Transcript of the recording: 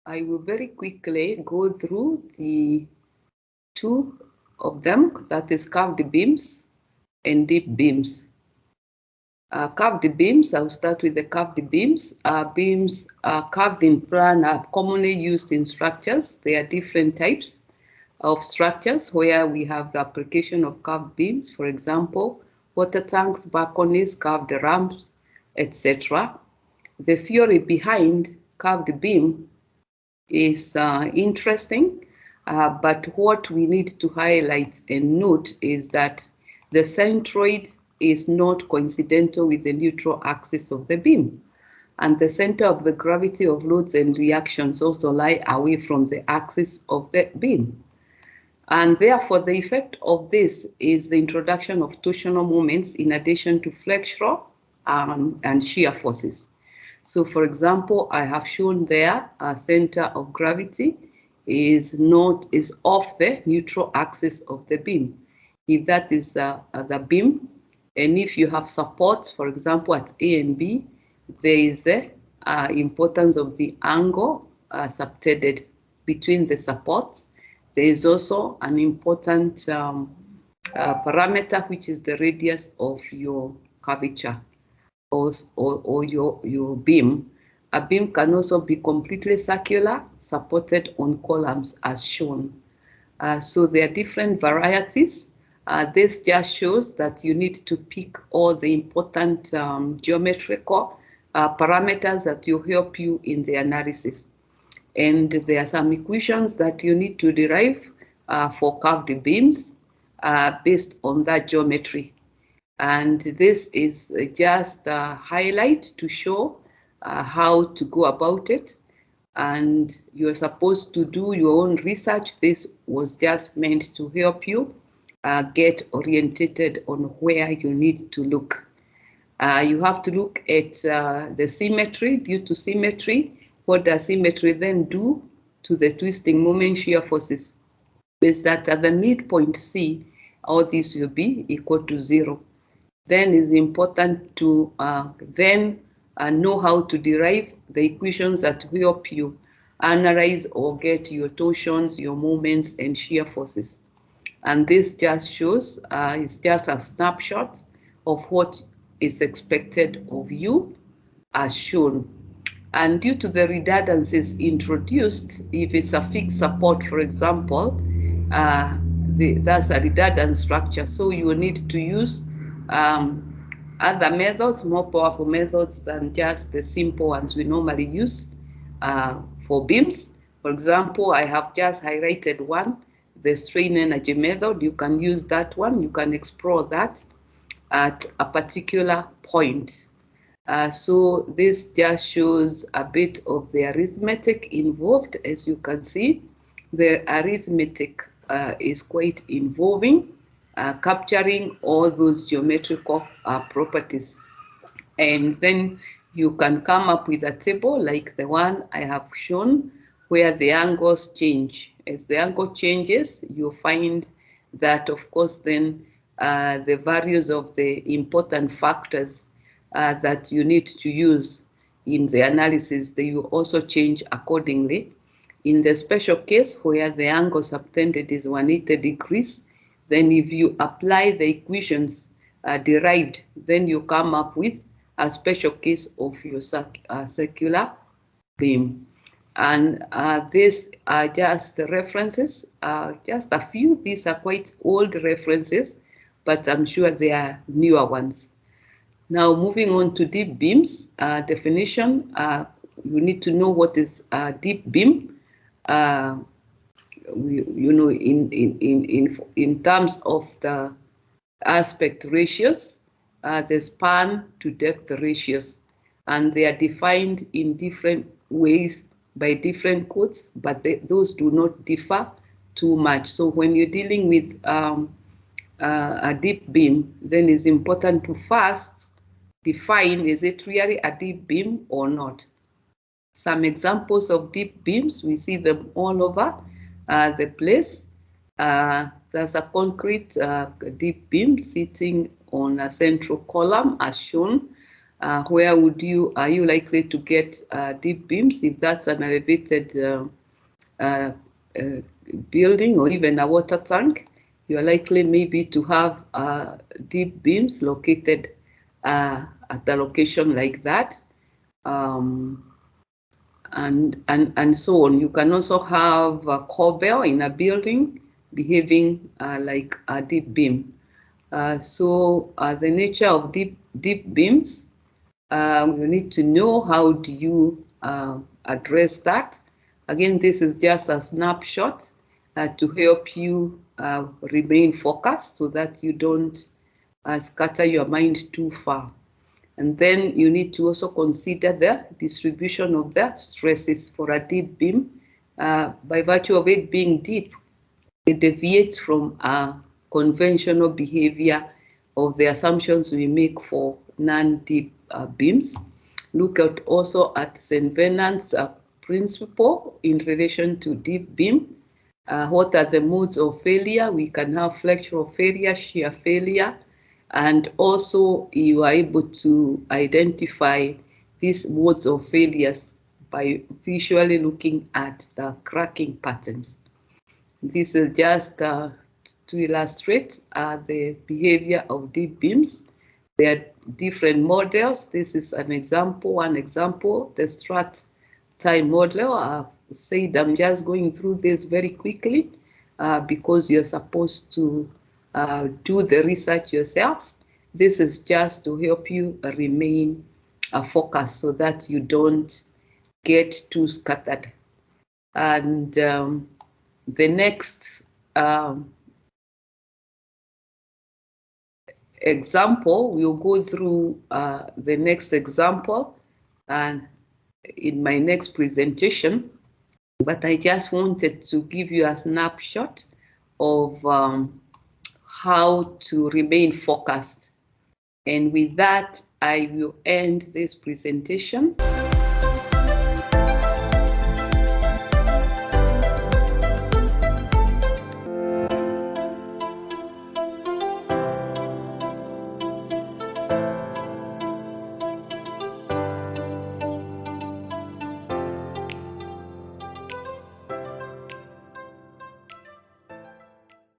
I will very quickly go through the two of them, that is curved beams and deep beams. Curved beams, I'll start with the curved beams. Beams carved in plan are commonly used in structures. There are different types of structures where we have the application of curved beams, for example, water tanks, balconies, curved ramps, etc. The theory behind curved beam is interesting, but what we need to highlight and note is that the centroid is not coincidental with the neutral axis of the beam, and the center of the gravity of loads and reactions also lie away from the axis of the beam. And therefore, the effect of this is the introduction of torsional moments in addition to flexural and shear forces. So, for example, I have shown there a center of gravity is off the neutral axis of the beam. If that is the beam, and if you have supports, for example, at A and B, there is the importance of the angle subtended between the supports. There is also an important parameter, which is the radius of your curvature or your beam. A beam can also be completely circular, supported on columns as shown. So there are different varieties. This just shows that you need to pick all the important geometrical parameters that will help you in the analysis. And there are some equations that you need to derive for curved beams based on that geometry. And this is just a highlight to show how to go about it. And you're supposed to do your own research. This was just meant to help you get orientated on where you need to look. You have to look at the symmetry. Due to symmetry, what does symmetry then do to the twisting moment shear forces? Is that at the midpoint C, all this will be equal to 0. Then it's important to know how to derive the equations that will help you analyze or get your torsions, your moments, and shear forces. And this just shows, it's just a snapshot of what is expected of you as shown. And due to the redundancies introduced, if it's a fixed support, for example, that's a redundant structure. So you will need to use other methods, more powerful methods than just the simple ones we normally use for beams. For example, I have just highlighted one, the strain energy method. You can use that one. You can explore that at a particular point. So this just shows a bit of the arithmetic involved. As you can see, the arithmetic is quite involving, capturing all those geometrical properties. And then you can come up with a table like the one I have shown, where the angles change. As the angle changes, you find that, of course, then the values of the important factors that you need to use in the analysis, they will also change accordingly. In the special case where the angle subtended is 180 degrees, then if you apply the equations derived, then you come up with a special case of your circular beam. And these are just the references, just a few. These are quite old references, but I'm sure there are newer ones. Now, moving on to deep beams definition, you need to know what is a deep beam. You know, in terms of the aspect ratios, the span to depth ratios, and they are defined in different ways by different codes, but those do not differ too much. So when you're dealing with a deep beam, then it's important to first define, is it really a deep beam or not? Some examples of deep beams, we see them all over the place. There's a concrete deep beam sitting on a central column as shown. Where are you likely to get deep beams? If that's an elevated building or even a water tank, you are likely maybe to have deep beams located at a location like that. And so on. You can also have a corbel in a building behaving like a deep beam. So the nature of deep beams, you need to know how do you address that. Again, this is just a snapshot to help you remain focused so that you don't scatter your mind too far. And then you need to also consider the distribution of the stresses for a deep beam. By virtue of it being deep, it deviates from a conventional behavior of the assumptions we make for non-deep beams. Look also at St. Venant's principle in relation to deep beam. What are the modes of failure? We can have flexural failure, shear failure, and also you are able to identify these modes of failures by visually looking at the cracking patterns. This is just to illustrate the behavior of deep beams. There are different models. This is one example, the Strat time model. I've said I'm just going through this very quickly because you're supposed to do the research yourselves. This is just to help you remain focused so that you don't get too scattered. And the next example, we'll go through the next example and in my next presentation, but I just wanted to give you a snapshot of how to remain focused. And with that, I will end this presentation.